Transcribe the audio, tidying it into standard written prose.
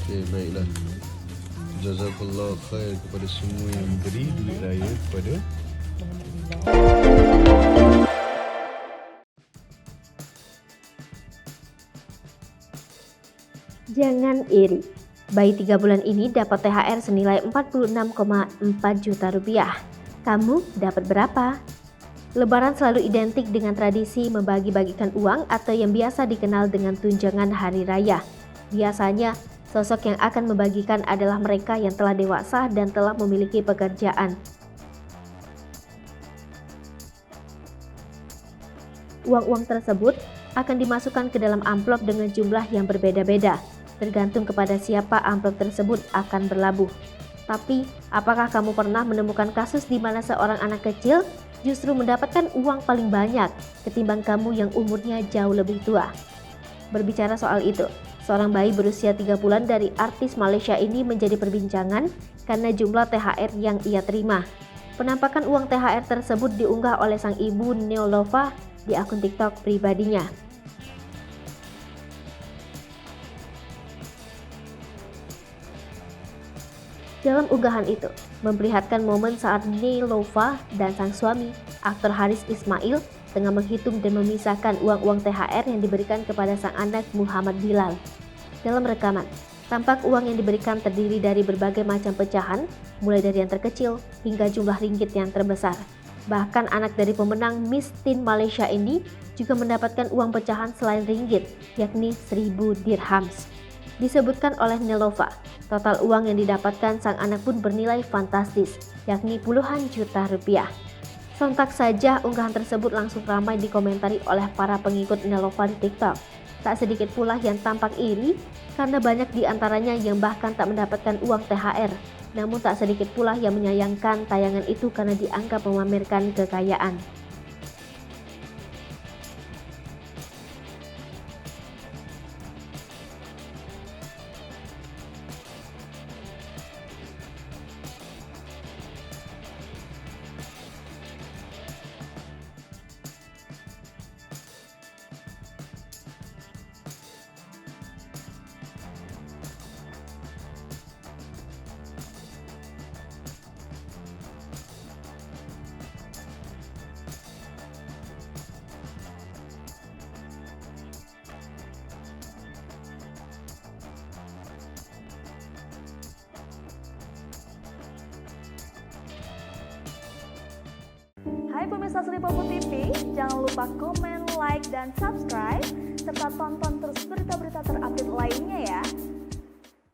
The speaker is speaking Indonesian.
Okay, baiklah. Jazakallah khair kepada semua yang beri duit raya kepada Jangan iri. Bayi 3 bulan ini dapat THR senilai 46,4 juta rupiah. Kamu dapat berapa? Lebaran selalu identik dengan tradisi membagi-bagikan uang atau yang biasa dikenal dengan tunjangan hari raya. Biasanya, sosok yang akan membagikan adalah mereka yang telah dewasa dan telah memiliki pekerjaan. Uang-uang tersebut akan dimasukkan ke dalam amplop dengan jumlah yang berbeda-beda, tergantung kepada siapa amplop tersebut akan berlabuh. Tapi, apakah kamu pernah menemukan kasus di mana seorang anak kecil justru mendapatkan uang paling banyak ketimbang kamu yang umurnya jauh lebih tua? Berbicara soal itu, seorang bayi berusia 3 bulan dari artis Malaysia ini menjadi perbincangan karena jumlah THR yang ia terima. Penampakan uang THR tersebut diunggah oleh sang ibu Neolova di akun TikTok pribadinya. Dalam unggahan itu, memperlihatkan momen saat Neolova dan sang suami, aktor Haris Ismail, tengah menghitung dan memisahkan uang-uang THR yang diberikan kepada sang anak Muhammad Bilal. Dalam rekaman, tampak uang yang diberikan terdiri dari berbagai macam pecahan, mulai dari yang terkecil hingga jumlah ringgit yang terbesar. Bahkan anak dari pemenang Miss Teen Malaysia ini juga mendapatkan uang pecahan selain ringgit, yakni 1.000 dirhams. Disebutkan oleh Neolova, total uang yang didapatkan sang anak pun bernilai fantastis, yakni puluhan juta rupiah. Sontak saja unggahan tersebut langsung ramai dikomentari oleh para pengikut Neolova di TikTok. Tak sedikit pula yang tampak iri karena banyak di antaranya yang bahkan tak mendapatkan uang THR. Namun tak sedikit pula yang menyayangkan tayangan itu karena dianggap memamerkan kekayaan. Hai pemirsa Sri Popo TV, jangan lupa komen, like, dan subscribe, serta tonton terus berita-berita terupdate lainnya ya.